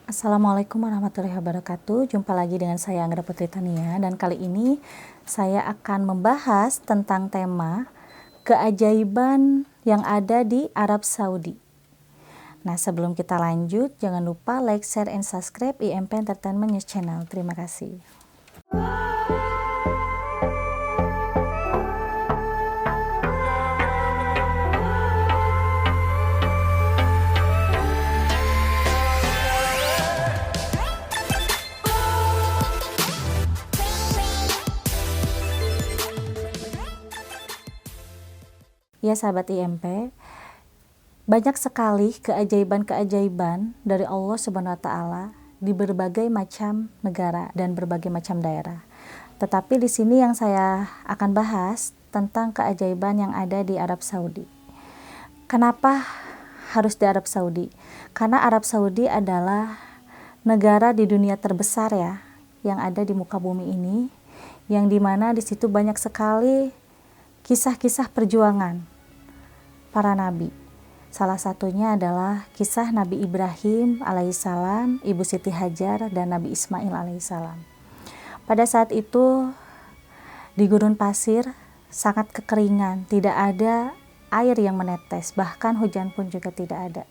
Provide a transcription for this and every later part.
Assalamualaikum warahmatullahi wabarakatuh. Jumpa lagi dengan saya Anggra Putri Tania, dan kali ini saya akan membahas tentang tema keajaiban yang ada di Arab Saudi. Nah, sebelum kita lanjut, jangan lupa like, share, and subscribe IMP Entertainment News Channel. Terima kasih. Ya sahabat IMP, banyak sekali keajaiban-keajaiban dari Allah Subhanahu wa taala di berbagai macam negara dan berbagai macam daerah. Tetapi di sini yang saya akan bahas tentang keajaiban yang ada di Arab Saudi. Kenapa harus di Arab Saudi? Karena Arab Saudi adalah negara di dunia terbesar ya, yang ada di muka bumi ini, yang dimana di situ banyak sekali kisah-kisah perjuangan para nabi. Salah satunya adalah kisah Nabi Ibrahim alaihissalam, Ibu Siti Hajar, dan Nabi Ismail alaihissalam. Pada saat itu di gurun pasir sangat kekeringan, tidak ada air yang menetes, bahkan hujan pun juga tidak ada.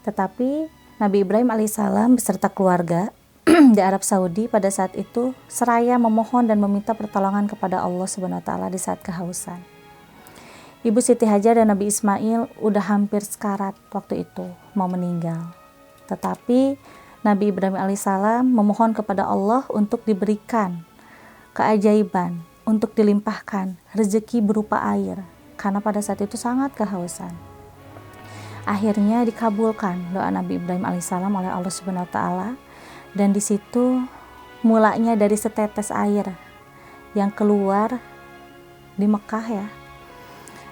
Tetapi Nabi Ibrahim alaihissalam beserta keluarga di Arab Saudi pada saat itu seraya memohon dan meminta pertolongan kepada Allah Subhanahu wa taala di saat kehausan. Ibu Siti Hajar dan Nabi Ismail udah hampir sekarat waktu itu, mau meninggal. Tetapi Nabi Ibrahim alaihissalam memohon kepada Allah untuk diberikan keajaiban, untuk dilimpahkan rezeki berupa air, karena pada saat itu sangat kehausan. Akhirnya dikabulkan doa Nabi Ibrahim alaihissalam oleh Allah Subhanahu wa taala, dan di situ mulanya dari setetes air yang keluar di Mekah ya.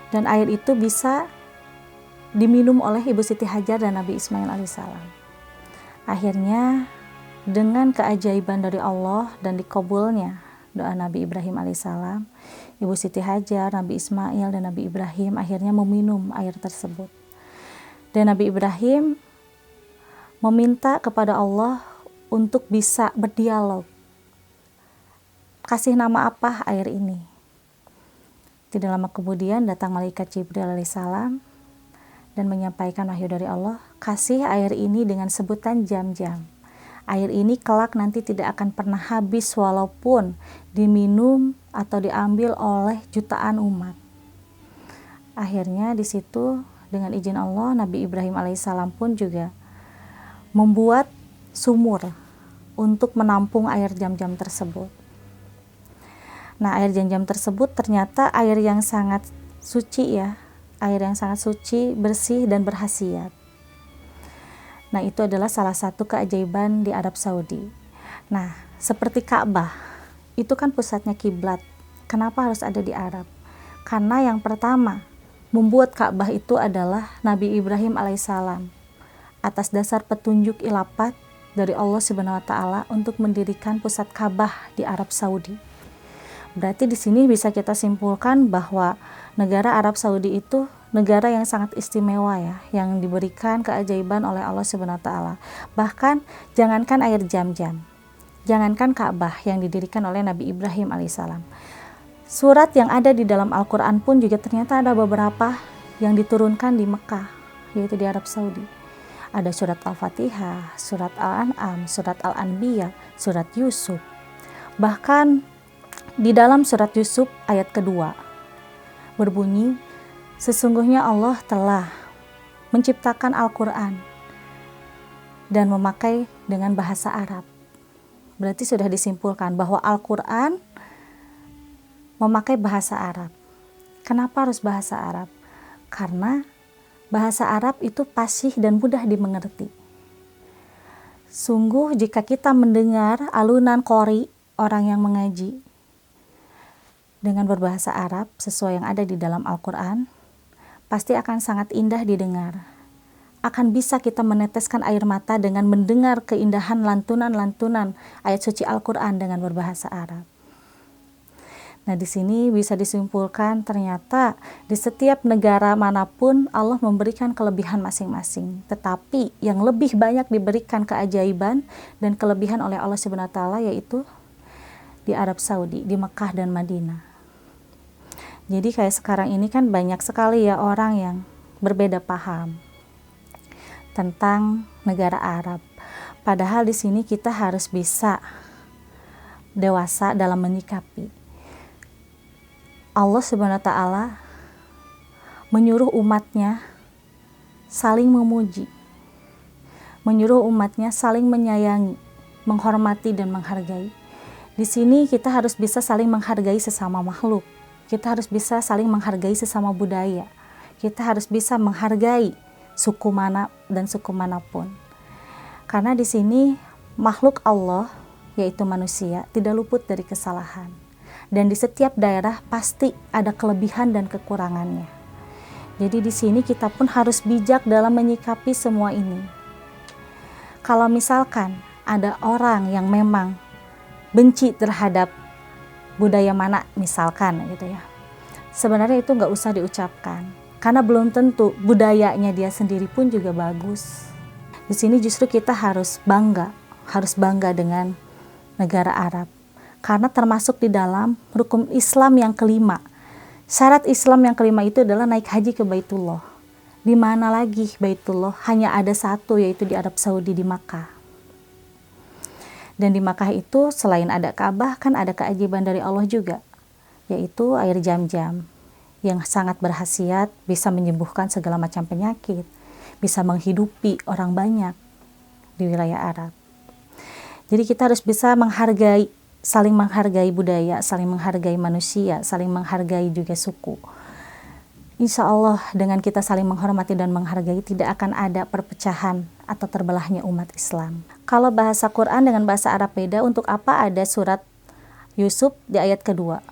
Dan air itu bisa diminum oleh Ibu Siti Hajar dan Nabi Ismail alaihissalam. Akhirnya dengan keajaiban dari Allah dan dikabulnya doa Nabi Ibrahim alaihissalam, Ibu Siti Hajar, Nabi Ismail, dan Nabi Ibrahim akhirnya meminum air tersebut. Dan Nabi Ibrahim meminta kepada Allah untuk bisa berdialog. Kasih nama apa air ini? Tidak lama kemudian datang malaikat Jibril alaihissalam dan menyampaikan wahyu dari Allah, kasih air ini dengan sebutan Jam-Jam. Air ini kelak nanti tidak akan pernah habis walaupun diminum atau diambil oleh jutaan umat. Akhirnya di situ dengan izin Allah, Nabi Ibrahim alaihissalam pun juga membuat sumur untuk menampung air Jam-Jam tersebut. Nah, air Jam-Jam tersebut ternyata air yang sangat suci ya, air yang sangat suci, bersih, dan berkhasiat. Nah, itu adalah salah satu keajaiban di Arab Saudi. Nah, seperti Ka'bah, itu kan pusatnya kiblat. Kenapa harus ada di Arab? Karena yang pertama, membuat Ka'bah itu adalah Nabi Ibrahim alaihissalam atas dasar petunjuk ilapat dari Allah Subhanahu wa taala untuk mendirikan pusat Ka'bah di Arab Saudi. Berarti di sini bisa kita simpulkan bahwa negara Arab Saudi itu negara yang sangat istimewa ya, yang diberikan keajaiban oleh Allah Subhanahu wa taala. Bahkan jangankan air Jam-Jam, jangankan Ka'bah yang didirikan oleh Nabi Ibrahim alaihissalam. Surat yang ada di dalam Al-Qur'an pun juga ternyata ada beberapa yang diturunkan di Mekah, yaitu di Arab Saudi. Ada surat Al-Fatihah, surat Al-An'am, surat Al-Anbiya, surat Yusuf. Bahkan di dalam surat Yusuf ayat kedua berbunyi, sesungguhnya Allah telah menciptakan Al-Quran dan memakai dengan bahasa Arab. Berarti sudah disimpulkan bahwa Al-Quran memakai bahasa Arab. Kenapa harus bahasa Arab? Karena bahasa Arab itu fasih dan mudah dimengerti. Sungguh jika kita mendengar alunan qori, orang yang mengaji dengan berbahasa Arab sesuai yang ada di dalam Al-Quran, pasti akan sangat indah didengar. Akan bisa kita meneteskan air mata dengan mendengar keindahan lantunan-lantunan ayat suci Al-Quran dengan berbahasa Arab. Nah, di sini bisa disimpulkan ternyata di setiap negara manapun Allah memberikan kelebihan masing-masing. Tetapi yang lebih banyak diberikan keajaiban dan kelebihan oleh Allah Subhanahu wa taala yaitu di Arab Saudi, di Mekah dan Madinah. Jadi kayak sekarang ini kan banyak sekali ya orang yang berbeda paham tentang negara Arab. Padahal di sini kita harus bisa dewasa dalam menyikapi. Allah Subhanahu wa taala menyuruh umatnya saling memuji, menyuruh umatnya saling menyayangi, menghormati dan menghargai. Di sini kita harus bisa saling menghargai sesama makhluk. Kita harus bisa saling menghargai sesama budaya. Kita harus bisa menghargai suku mana dan suku manapun. Karena di sini makhluk Allah yaitu manusia tidak luput dari kesalahan. Dan di setiap daerah pasti ada kelebihan dan kekurangannya. Jadi di sini kita pun harus bijak dalam menyikapi semua ini. Kalau misalkan ada orang yang memang benci terhadap budaya mana misalkan gitu ya, sebenarnya itu nggak usah diucapkan. Karena belum tentu budayanya dia sendiri pun juga bagus. Di sini justru kita harus bangga dengan negara Arab. Karena termasuk di dalam rukun Islam yang kelima. Syarat Islam yang kelima itu adalah naik haji ke Baitullah. Di mana lagi Baitullah? Hanya ada satu, yaitu di Arab Saudi, di Makkah. Dan di Makkah itu selain ada Ka'bah, kan ada keajaiban dari Allah juga, yaitu air Zam-Zam yang sangat berkhasiat, bisa menyembuhkan segala macam penyakit, bisa menghidupi orang banyak di wilayah Arab. Jadi kita harus bisa saling menghargai budaya, saling menghargai manusia, saling menghargai juga suku. Insya Allah dengan kita saling menghormati dan menghargai tidak akan ada perpecahan atau terbelahnya umat Islam. Kalau bahasa Quran dengan bahasa Arab beda, untuk apa ada surat Yusuf di ayat kedua?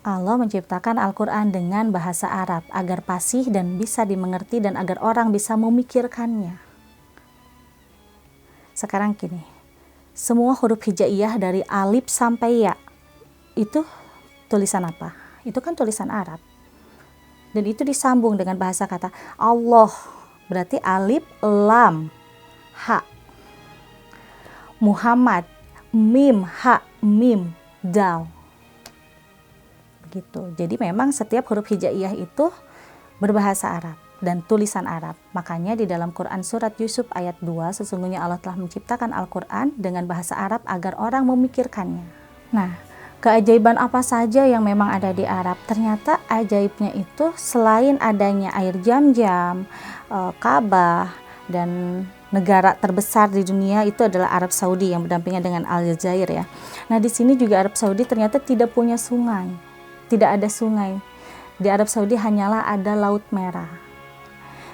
Allah menciptakan Al-Quran dengan bahasa Arab agar fasih dan bisa dimengerti dan agar orang bisa memikirkannya. Sekarang gini, semua huruf hijaiyah dari alif sampai ya itu tulisan apa? Itu kan tulisan Arab. Dan itu disambung dengan bahasa kata Allah. Berarti alif, lam, ha. Muhammad, mim, ha, mim, dal. Begitu. Jadi memang setiap huruf hijaiyah itu berbahasa Arab dan tulisan Arab. Makanya di dalam Quran surat Yusuf ayat 2, sesungguhnya Allah telah menciptakan Al-Quran dengan bahasa Arab agar orang memikirkannya. Nah, keajaiban apa saja yang memang ada di Arab? Ternyata ajaibnya itu selain adanya air Zam-Zam, Ka'bah, dan negara terbesar di dunia itu adalah Arab Saudi yang berdampingan dengan Aljazair ya. Nah, di sini juga Arab Saudi ternyata tidak punya sungai. Tidak ada sungai. Di Arab Saudi hanyalah ada Laut Merah.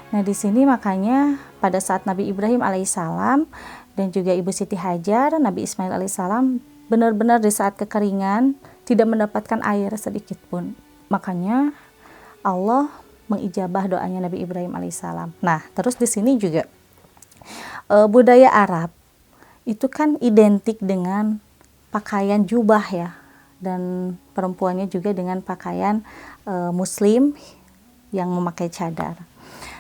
Nah, di sini makanya pada saat Nabi Ibrahim alaihissalam dan juga Ibu Siti Hajar, Nabi Ismail alaihissalam benar-benar di saat kekeringan tidak mendapatkan air sedikit pun. Makanya Allah mengijabah doanya Nabi Ibrahim alaihissalam. Nah, terus di sini juga budaya Arab itu kan identik dengan pakaian jubah ya, dan perempuannya juga dengan pakaian Muslim yang memakai cadar.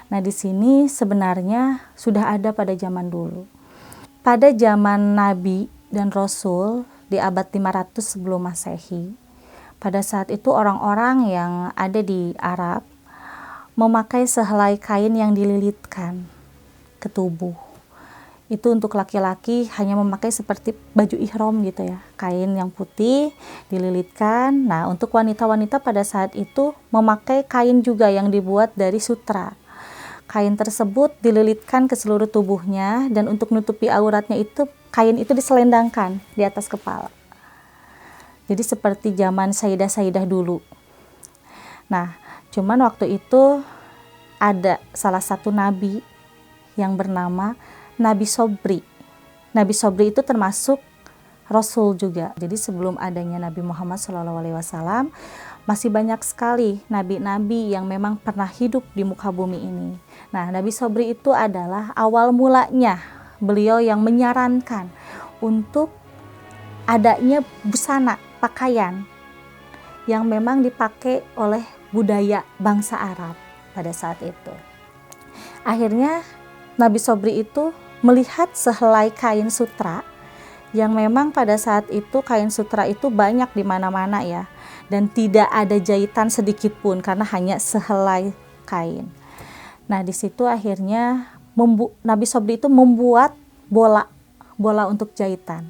Nah, di sini sebenarnya sudah ada pada zaman dulu. Pada zaman Nabi dan Rasul di abad 500 sebelum Masehi, pada saat itu orang-orang yang ada di Arab memakai sehelai kain yang dililitkan ke tubuh. Itu untuk laki-laki hanya memakai seperti baju ihram gitu ya, kain yang putih dililitkan. Nah, untuk wanita-wanita pada saat itu memakai kain juga yang dibuat dari sutra. Kain tersebut dililitkan ke seluruh tubuhnya dan untuk menutupi auratnya itu kain itu diselendangkan di atas kepala. Jadi seperti zaman Sayyidah dulu. Nah, cuman waktu itu ada salah satu nabi yang bernama Nabi Sobri. Nabi Sobri itu termasuk Rasul juga. Jadi sebelum adanya Nabi Muhammad SAW, masih banyak sekali nabi-nabi yang memang pernah hidup di muka bumi ini. Nah, Nabi Sobri itu adalah awal mulanya beliau yang menyarankan untuk adanya busana pakaian yang memang dipakai oleh budaya bangsa Arab pada saat itu. Akhirnya Nabi Sobri itu melihat sehelai kain sutra yang memang pada saat itu kain sutra itu banyak di mana-mana ya, dan tidak ada jahitan sedikit pun karena hanya sehelai kain. Nah, di situ akhirnya Nabi Sobri itu membuat bola untuk jahitan.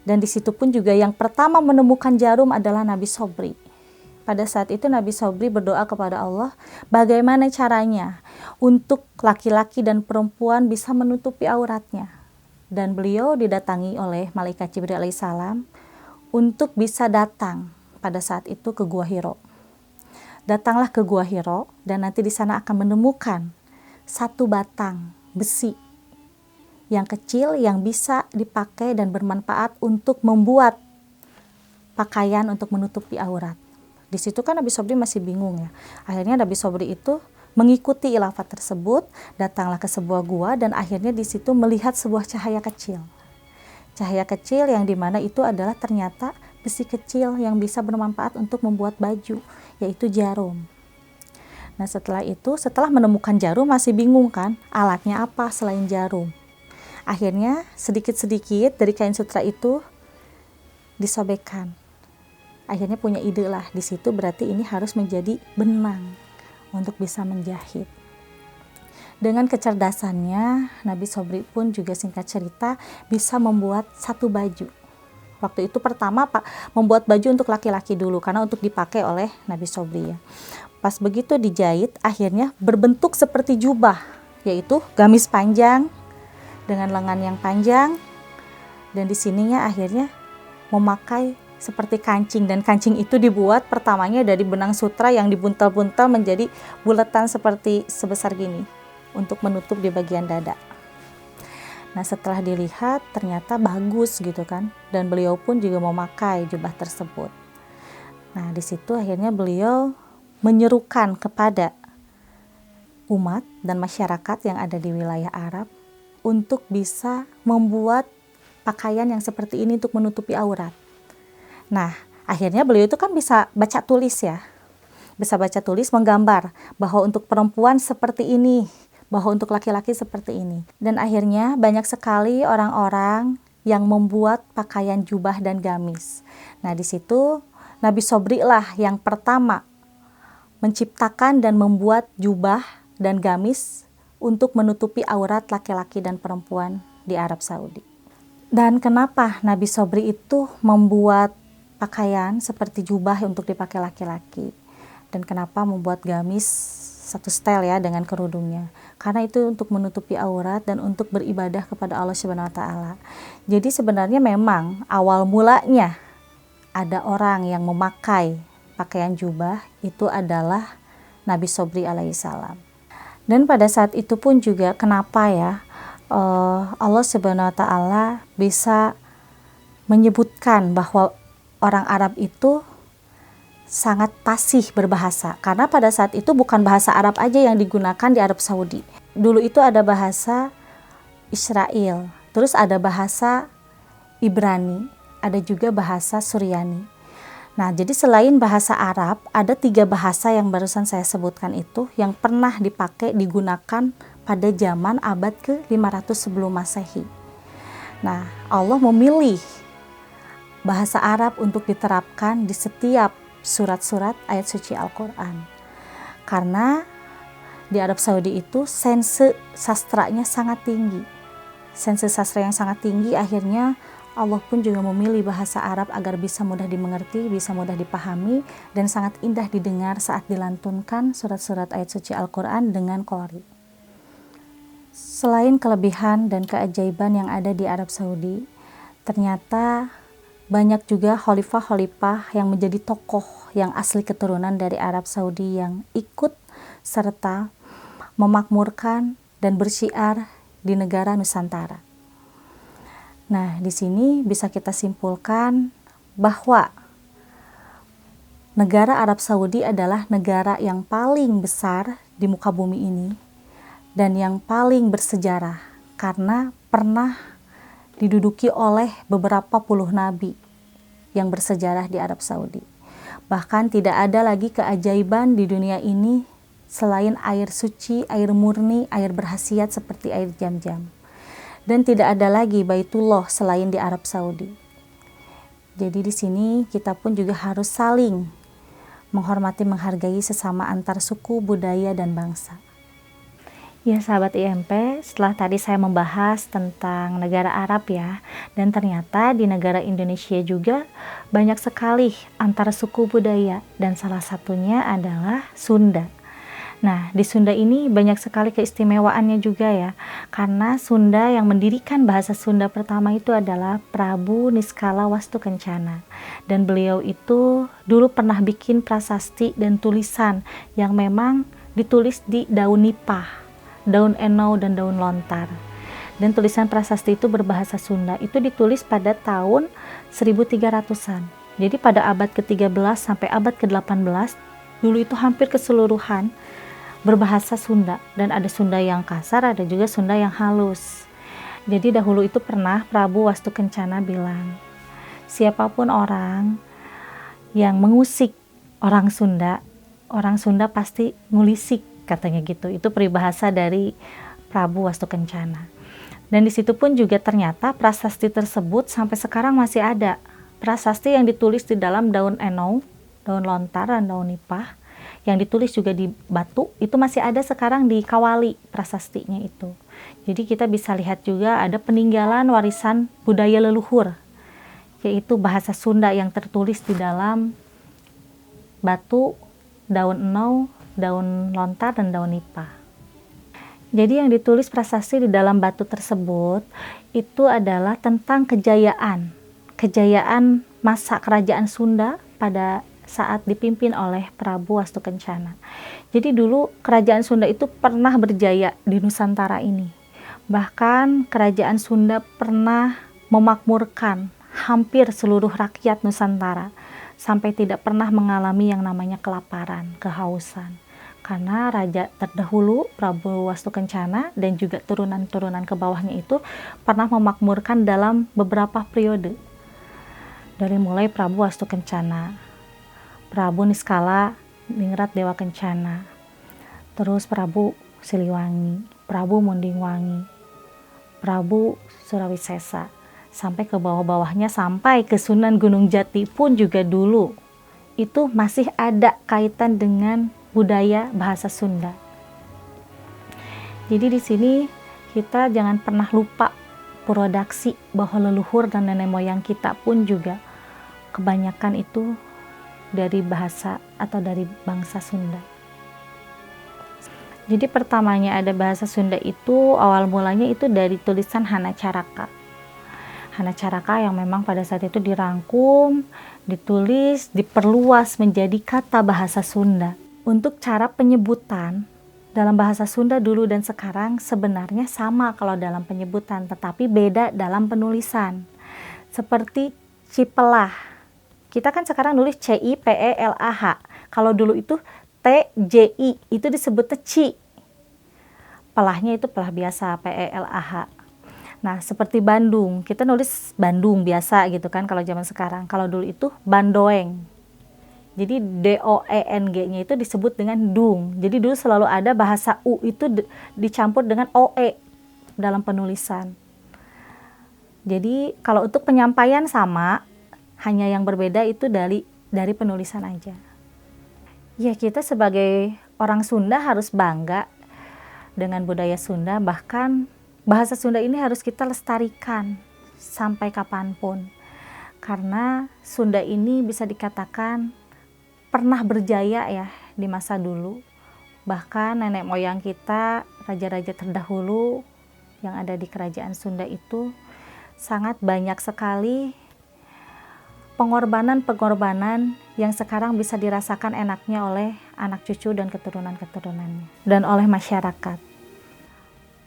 Dan di situ pun juga yang pertama menemukan jarum adalah Nabi Sobri. Pada saat itu Nabi Sobri berdoa kepada Allah, bagaimana caranya untuk laki-laki dan perempuan bisa menutupi auratnya. Dan beliau didatangi oleh malaikat Jibril alaihissalam untuk bisa datang pada saat itu ke Gua Hiro. Datanglah ke Gua Hiro dan nanti di sana akan menemukan satu batang besi yang kecil yang bisa dipakai dan bermanfaat untuk membuat pakaian untuk menutupi aurat. Di situ kan Nabi Sobri masih bingung ya. Akhirnya Nabi Sobri itu mengikuti ilafat tersebut, datanglah ke sebuah gua dan akhirnya di situ melihat sebuah cahaya kecil. Cahaya kecil yang dimana itu adalah ternyata besi kecil yang bisa bermanfaat untuk membuat baju, yaitu jarum. Nah, setelah itu, setelah menemukan jarum masih bingung kan, alatnya apa selain jarum. Akhirnya sedikit-sedikit dari kain sutra itu disobekkan. Akhirnya punya ide lah, di situ berarti ini harus menjadi benang untuk bisa menjahit. Dengan kecerdasannya, Nabi Sobri pun juga singkat cerita bisa membuat satu baju. Waktu itu pertama membuat baju untuk laki-laki dulu karena untuk dipakai oleh Nabi Sobri ya. Pas begitu dijahit, akhirnya berbentuk seperti jubah, yaitu gamis panjang dengan lengan yang panjang, dan di sininya akhirnya memakai seperti kancing, dan kancing itu dibuat pertamanya dari benang sutra yang dibuntal-buntal menjadi bulatan seperti sebesar gini untuk menutup di bagian dada. Nah, setelah dilihat ternyata bagus gitu kan, dan beliau pun juga memakai jubah tersebut. Nah, di situ akhirnya beliau menyerukan kepada umat dan masyarakat yang ada di wilayah Arab untuk bisa membuat pakaian yang seperti ini untuk menutupi aurat. Nah, akhirnya beliau itu kan bisa baca tulis ya. Bisa baca tulis, menggambar bahwa untuk perempuan seperti ini, bahwa untuk laki-laki seperti ini. Dan akhirnya banyak sekali orang-orang yang membuat pakaian jubah dan gamis. Nah, di situ Nabi Sobri lah yang pertama menciptakan dan membuat jubah dan gamis untuk menutupi aurat laki-laki dan perempuan di Arab Saudi. Dan kenapa Nabi Sobri itu membuat pakaian seperti jubah untuk dipakai laki-laki, dan kenapa membuat gamis satu style ya dengan kerudungnya? Karena itu untuk menutupi aurat dan untuk beribadah kepada Allah Subhanahu wa taala. Jadi sebenarnya memang awal mulanya ada orang yang memakai pakaian jubah itu adalah Nabi Sobri alaihissalam. Dan pada saat itu pun juga kenapa ya Allah Subhanahu wa taala bisa menyebutkan bahwa orang Arab itu sangat fasih berbahasa, karena pada saat itu bukan bahasa Arab aja yang digunakan di Arab Saudi. Dulu itu ada bahasa Israel, terus ada bahasa Ibrani, ada juga bahasa Suryani. Nah, jadi selain bahasa Arab, ada 3 bahasa yang barusan saya sebutkan itu yang pernah dipakai, digunakan pada zaman abad ke-500 sebelum Masehi. Nah, Allah memilih bahasa Arab untuk diterapkan di setiap surat-surat ayat suci Al-Quran. Karena di Arab Saudi itu sense sastranya sangat tinggi. Sense sastra yang sangat tinggi, akhirnya Allah pun juga memilih bahasa Arab agar bisa mudah dimengerti, bisa mudah dipahami, dan sangat indah didengar saat dilantunkan surat-surat ayat suci Al-Quran dengan qori. Selain kelebihan dan keajaiban yang ada di Arab Saudi, ternyata banyak juga khalifah-khalifah yang menjadi tokoh yang asli keturunan dari Arab Saudi yang ikut serta memakmurkan dan bersyiar di negara Nusantara. Nah, di sini bisa kita simpulkan bahwa negara Arab Saudi adalah negara yang paling besar di muka bumi ini dan yang paling bersejarah karena pernah diduduki oleh beberapa puluh nabi yang bersejarah di Arab Saudi. Bahkan tidak ada lagi keajaiban di dunia ini selain air suci, air murni, air berkhasiat seperti air Zam-Zam. Dan tidak ada lagi Baitullah selain di Arab Saudi. Jadi di sini kita pun juga harus saling menghormati, menghargai sesama antar suku, budaya, dan bangsa. Ya sahabat IMP, setelah tadi saya membahas tentang negara Arab ya, dan ternyata di negara Indonesia juga banyak sekali antara suku budaya, dan salah satunya adalah Sunda. Nah, di Sunda ini banyak sekali keistimewaannya juga ya, karena Sunda yang mendirikan bahasa Sunda pertama itu adalah Prabu Niskala Wastukencana. Dan beliau itu dulu pernah bikin prasasti dan tulisan yang memang ditulis di daun nipah, daun enau, dan daun lontar. Dan tulisan prasasti itu berbahasa Sunda, itu ditulis pada tahun 1300-an. Jadi pada abad ke-13 sampai abad ke-18, dulu itu hampir keseluruhan berbahasa Sunda. Dan ada Sunda yang kasar, ada juga Sunda yang halus. Jadi dahulu itu pernah Prabu Wastukencana bilang, siapapun orang yang mengusik orang Sunda pasti ngulisik, katanya gitu. Itu peribahasa dari Prabu Wastukencana. Dan di situ pun juga ternyata prasasti tersebut sampai sekarang masih ada. Prasasti yang ditulis di dalam daun enau, daun lontar, dan daun nipah, yang ditulis juga di batu, itu masih ada sekarang di Kawali prasastinya itu. Jadi kita bisa lihat juga ada peninggalan warisan budaya leluhur, yaitu bahasa Sunda yang tertulis di dalam batu, daun enau, daun lontar, dan daun nipah. Jadi yang ditulis prasasti di dalam batu tersebut itu adalah tentang kejayaan masa kerajaan Sunda pada saat dipimpin oleh Prabu Wastukencana. Jadi dulu kerajaan Sunda itu pernah berjaya di Nusantara ini. Bahkan kerajaan Sunda pernah memakmurkan hampir seluruh rakyat Nusantara sampai tidak pernah mengalami yang namanya kelaparan, kehausan. Karena raja terdahulu Prabu Wastukencana dan juga turunan-turunan ke bawahnya itu pernah memakmurkan dalam beberapa periode. Dari mulai Prabu Wastukencana, Prabu Niskala Ningrat Dewa Kencana, terus Prabu Siliwangi, Prabu Mundingwangi, Prabu Surawisesa, sampai ke bawah-bawahnya sampai ke Sunan Gunung Jati pun juga dulu itu masih ada kaitan dengan budaya bahasa Sunda. Jadi di sini kita jangan pernah lupa Purwodaksi, bahwa leluhur dan nenek moyang kita pun juga kebanyakan itu dari bahasa atau dari bangsa Sunda. Jadi pertamanya ada bahasa Sunda itu awal mulanya itu dari tulisan Hanacaraka. Hanacaraka yang memang pada saat itu dirangkum, ditulis, diperluas menjadi kata bahasa Sunda. Untuk cara penyebutan dalam bahasa Sunda dulu dan sekarang sebenarnya sama kalau dalam penyebutan, tetapi beda dalam penulisan. Seperti Cipelah. Kita kan sekarang nulis CIPELAH. Kalau dulu itu TJI, itu disebutnya Ci. Pelahnya itu pelah biasa, PELAH. Nah, seperti Bandung, kita nulis Bandung biasa gitu kan kalau zaman sekarang. Kalau dulu itu Bandoeng. Jadi DOENG-nya itu disebut dengan dung. Jadi dulu selalu ada bahasa U itu dicampur dengan OE dalam penulisan. Jadi kalau untuk penyampaian sama, hanya yang berbeda itu dari penulisan aja. Ya, kita sebagai orang Sunda harus bangga dengan budaya Sunda, bahkan bahasa Sunda ini harus kita lestarikan sampai kapanpun. Karena Sunda ini bisa dikatakan pernah berjaya ya di masa dulu. Bahkan nenek moyang kita, raja-raja terdahulu yang ada di kerajaan Sunda itu sangat banyak sekali pengorbanan-pengorbanan yang sekarang bisa dirasakan enaknya oleh anak cucu dan keturunan-keturunannya dan oleh masyarakat.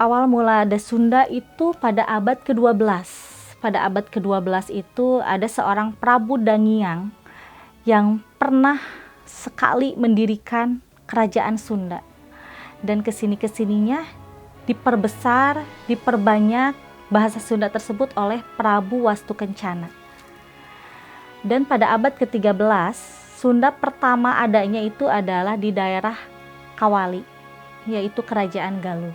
Awal mula ada Sunda itu pada abad ke-12. Pada abad ke-12 itu ada seorang Prabu Dangiang yang pernah sekali mendirikan kerajaan Sunda. Dan kesininya diperbesar, diperbanyak bahasa Sunda tersebut oleh Prabu Wastukencana. Dan pada abad ke-13, Sunda pertama adanya itu adalah di daerah Kawali, yaitu Kerajaan Galuh.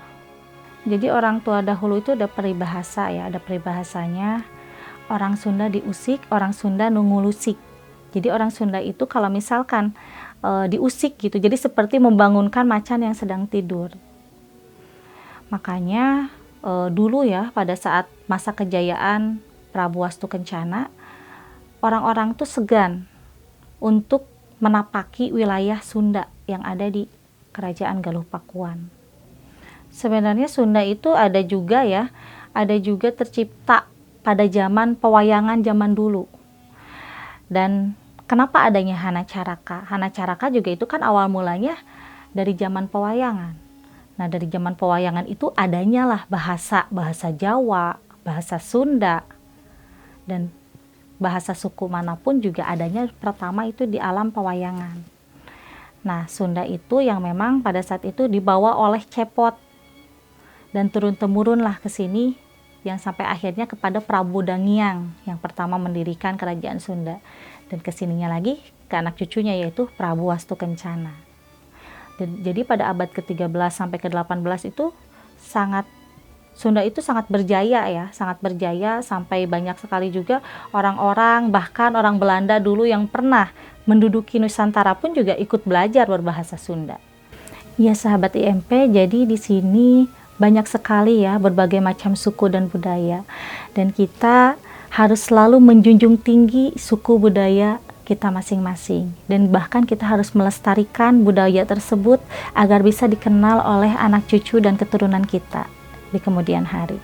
Jadi orang tua dahulu itu ada peribahasa ya, ada peribahasanya, orang Sunda diusik, orang Sunda nungulusik. Jadi orang Sunda itu kalau misalkan diusik gitu, jadi seperti membangunkan macan yang sedang tidur. Makanya dulu ya, pada saat masa kejayaan Prabu Wastukencana, orang-orang tuh segan untuk menapaki wilayah Sunda yang ada di Kerajaan Galuh Pakuan. Sebenarnya Sunda itu ada juga tercipta pada zaman pewayangan zaman dulu. Dan kenapa adanya Hana Caraka? Hana Caraka juga itu kan awal mulanya dari zaman pewayangan. Nah, dari zaman pewayangan itu adanya lah bahasa Jawa, bahasa Sunda, dan bahasa suku manapun juga adanya pertama itu di alam pewayangan. Nah, Sunda itu yang memang pada saat itu dibawa oleh Cepot dan turun-temurun lah ke sini, yang sampai akhirnya kepada Prabu Dangiang yang pertama mendirikan kerajaan Sunda, dan kesininya lagi ke anak cucunya yaitu Prabu Wastukencana. Jadi pada abad ke-13 sampai ke-18 itu Sunda itu sangat berjaya sampai banyak sekali juga orang-orang, bahkan orang Belanda dulu yang pernah menduduki Nusantara pun juga ikut belajar berbahasa Sunda. Ya sahabat IMP, jadi di sini banyak sekali ya berbagai macam suku dan budaya, dan kita harus selalu menjunjung tinggi suku budaya kita masing-masing, dan bahkan kita harus melestarikan budaya tersebut agar bisa dikenal oleh anak cucu dan keturunan kita di kemudian hari.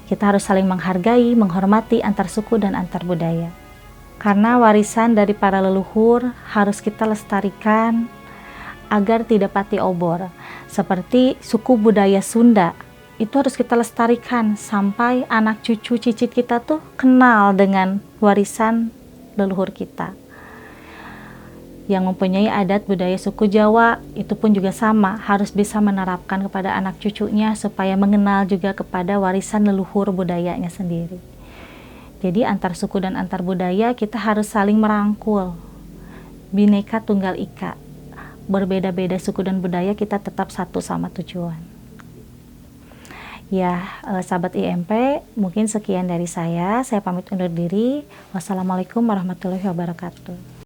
Kita harus saling menghargai, menghormati antar suku dan antar budaya. Karena warisan dari para leluhur harus kita lestarikan agar tidak pati obor. Seperti suku budaya Sunda, itu harus kita lestarikan sampai anak cucu cicit kita tuh kenal dengan warisan leluhur kita. Yang mempunyai adat budaya suku Jawa itu pun juga sama, harus bisa menerapkan kepada anak cucunya supaya mengenal juga kepada warisan leluhur budayanya sendiri. Jadi antar suku dan antar budaya kita harus saling merangkul. Bhinneka Tunggal Ika. Berbeda-beda suku dan budaya kita tetap satu sama tujuan. Ya, sahabat IMP, mungkin sekian dari saya. Saya pamit undur diri. Wassalamualaikum warahmatullahi wabarakatuh.